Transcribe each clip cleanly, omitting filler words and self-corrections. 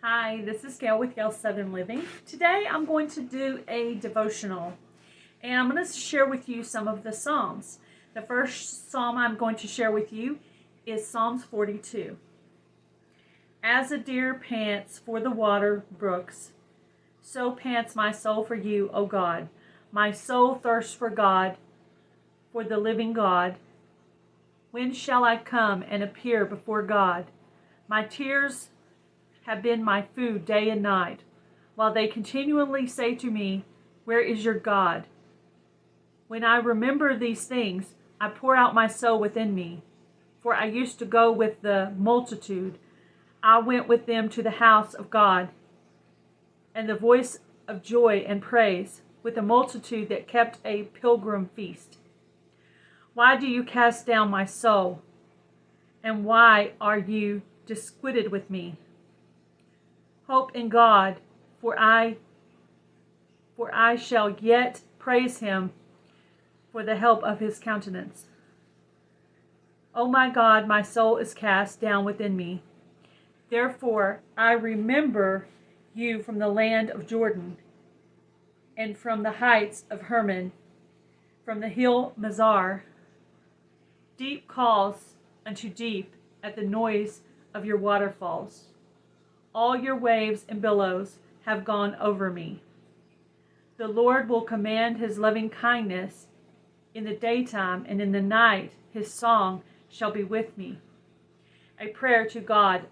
Hi, this is Gail with Gail's Southern Living. Today I'm going to do a devotional and I'm going to share with you some of the Psalms. The first Psalm I'm going to share with you is Psalms 42. As a deer pants for the water brooks, so pants my soul for you, O God. My soul thirsts for God, for the living God. When shall I come and appear before God? My tears have been my food day and night, while they continually say to me, where is your God? When I remember these things, I pour out my soul within me. For I used to go with the multitude. I went with them to the house of God, and the voice of joy and praise, with a multitude that kept a pilgrim feast. Why do you cast down my soul? And why are you disquieted with me? Hope in God, for I shall yet praise him for the help of his countenance. O my God, my soul is cast down within me. Therefore I remember you from the land of Jordan, and from the heights of Hermon, from the hill Mizar. Deep calls unto deep at the noise of your waterfalls. All your waves and billows have gone over me. The Lord will command his loving kindness in the daytime, and in the night his song shall be with me. A prayer to God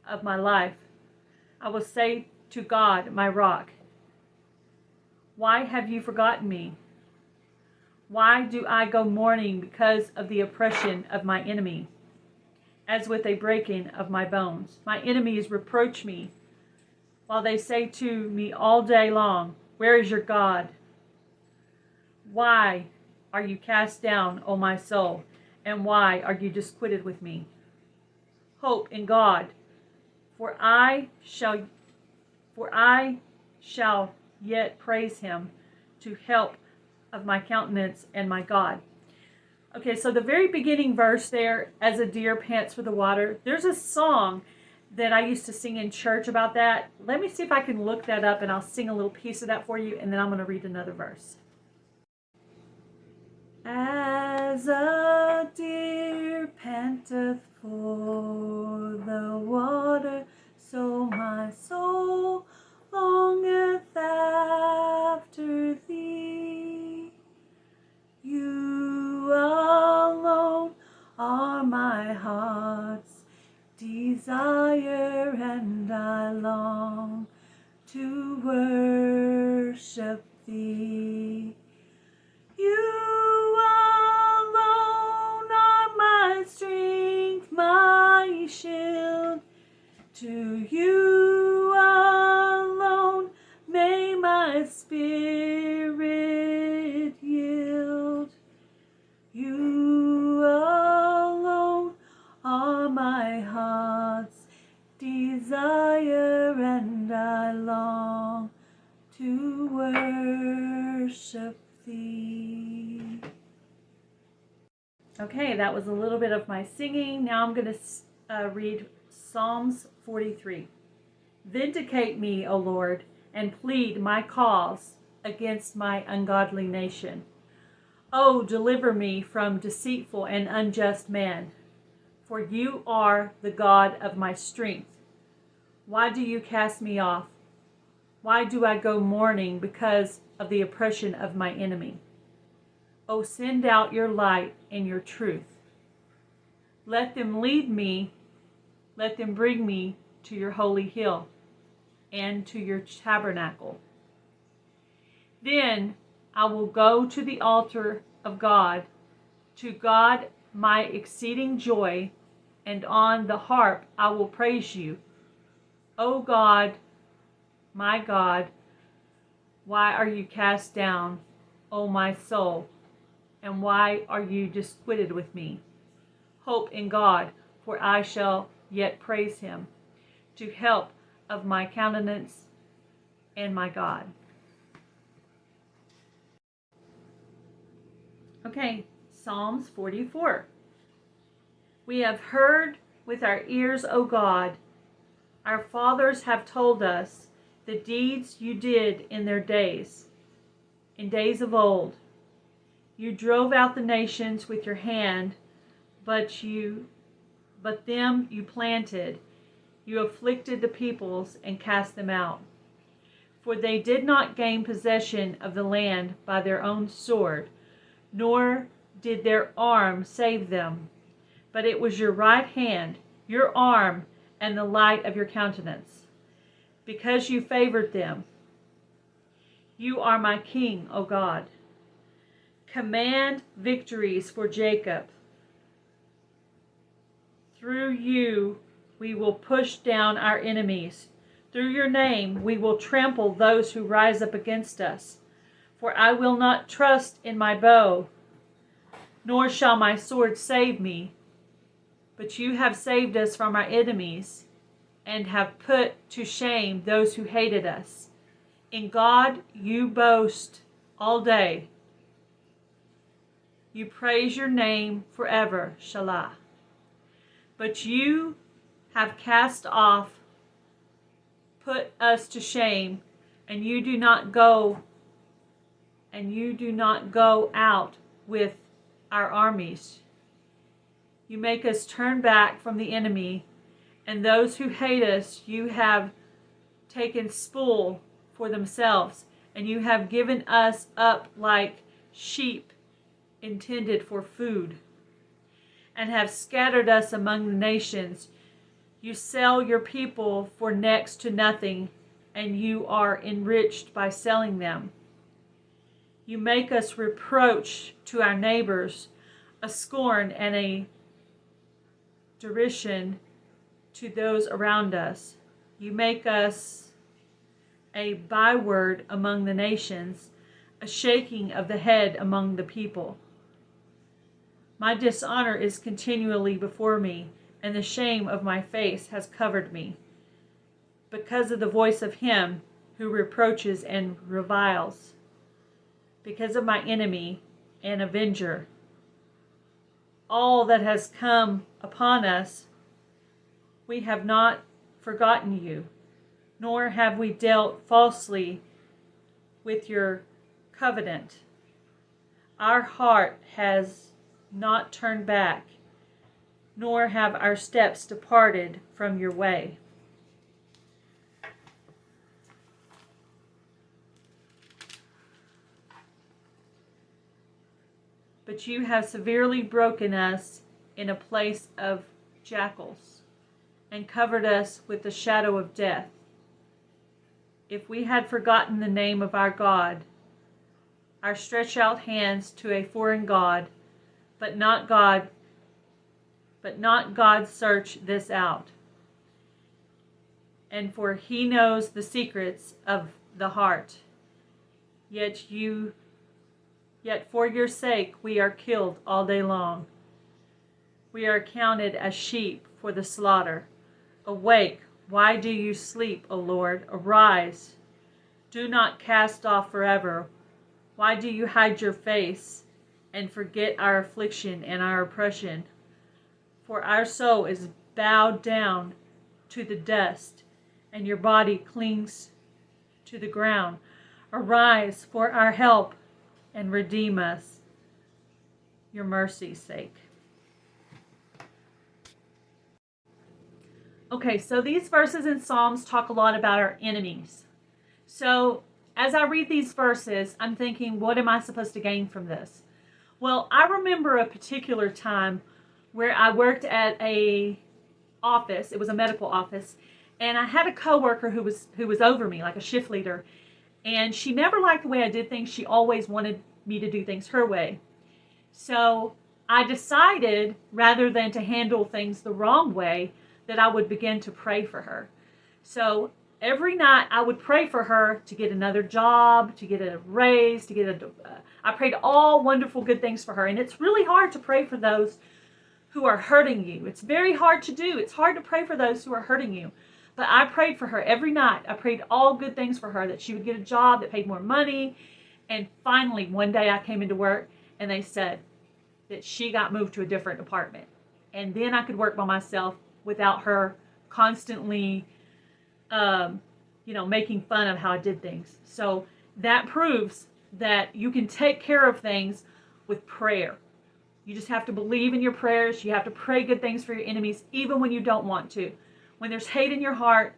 of my life. I will say to God, my rock, why have you forgotten me? Why do I go mourning because of the oppression of my enemy? As with a breaking of my bones. My enemies reproach me, while they say to me all day long, where is your God? Why are you cast down, O my soul, and why are you disquieted with me? Hope in God, for I shall yet praise him, to help of my countenance and my God. Okay, so the very beginning verse there, as a deer pants for the water, there's a song that I used to sing in church about that. Let me see if I can look that up, and I'll sing a little piece of that for you, and then I'm going to read another verse. As a deer panteth for the water, so my soul longeth after thee. You alone are my heart's desire, and I long to worship thee. You alone are my strength, my shield. To you alone may my spirit yield. You alone are my heart's desire, and I long to worship thee. Okay, that was a little bit of my singing. Now I'm going to read Psalms 43. Vindicate me, O Lord, and plead my cause against my ungodly nation. O deliver me from deceitful and unjust man, for you are the God of my strength. Why do you cast me off? Why do I go mourning because of the oppression of my enemy? O send out your light and your truth. Let them lead me, let them bring me to your holy hill and to your tabernacle. Then I will go to the altar of God, to God my exceeding joy, and on the harp I will praise you. O God, my God, why are you cast down, O my soul, and why are you disquieted with me? Hope in God, for I shall yet praise him, to help of my countenance and my God. Okay, Psalms 44. We have heard with our ears, O God, Our fathers have told us the deeds you did in their days, in days of old. You drove out the nations with your hand, but them you planted. You afflicted the peoples and cast them out. For they did not gain possession of the land by their own sword, nor did their arm save them. But it was your right hand, your arm, and the light of your countenance, because you favored them. You are my king, O God. Command victories for Jacob. Through you we will push down our enemies. Through your name we will trample those who rise up against us. For I will not trust in my bow, nor shall my sword save me. But you have saved us from our enemies, and have put to shame those who hated us. In God you boast all day. You praise your name forever, Shalah. But you have cast off, put us to shame, and you do not go out with our armies. You make us turn back from the enemy, and those who hate us you have taken spoil for themselves, and you have given us up like sheep intended for food, and have scattered us among the nations. You sell your people for next to nothing, and you are enriched by selling them. You make us reproach to our neighbors, a scorn and a derision to those around us. You make us a byword among the nations, a shaking of the head among the people. My dishonor is continually before me, and the shame of my face has covered me, because of the voice of him who reproaches and reviles, because of my enemy and avenger. All that has come upon us, we have not forgotten you, nor have we dealt falsely with your covenant. Our heart has not turned back, nor have our steps departed from your way. But you have severely broken us in a place of jackals, and covered us with the shadow of death. If we had forgotten the name of our God, our stretched out hands to a foreign God, but not God search this out. And for he knows the secrets of the heart. Yet for your sake we are killed all day long. We are counted as sheep for the slaughter. Awake, why do you sleep, O Lord? Arise, do not cast off forever. Why do you hide your face and forget our affliction and our oppression? For our soul is bowed down to the dust, and your body clings to the ground. Arise for our help and redeem us, your mercy's sake. Okay, so these verses in Psalms talk a lot about our enemies. So as I read these verses, I'm thinking, what am I supposed to gain from this? Well, I remember a particular time where I worked at a office. It was a medical office, and I had a coworker who was over me, like a shift leader, and she never liked the way I did things. She always wanted me to do things her way. So I decided, rather than to handle things the wrong way, that I would begin to pray for her. So every night I would pray for her to get another job, to get a raise, I prayed all wonderful good things for her. And it's really hard to pray for those who are hurting you. It's very hard to do. It's hard to pray for those who are hurting you. But I prayed for her every night. I prayed all good things for her, that she would get a job that paid more money. And finally, one day I came into work and they said that she got moved to a different department. And then I could work by myself without her constantly making fun of how I did things. So that proves that you can take care of things with prayer. You just have to believe in your prayers. You have to pray good things for your enemies, even when you don't want to. When there's hate in your heart,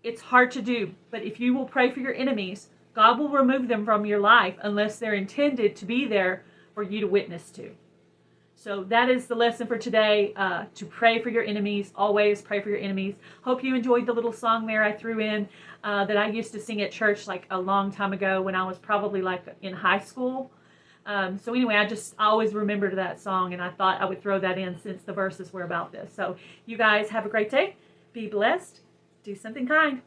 it's hard to do. But if you will pray for your enemies, God will remove them from your life unless they're intended to be there for you to witness to. So that is the lesson for today, to pray for your enemies. Always pray for your enemies. Hope you enjoyed the little song there I threw in that I used to sing at church like a long time ago when I was probably like in high school. So anyway, I always remembered that song, and I thought I would throw that in since the verses were about this. So you guys have a great day. Be blessed. Do something kind.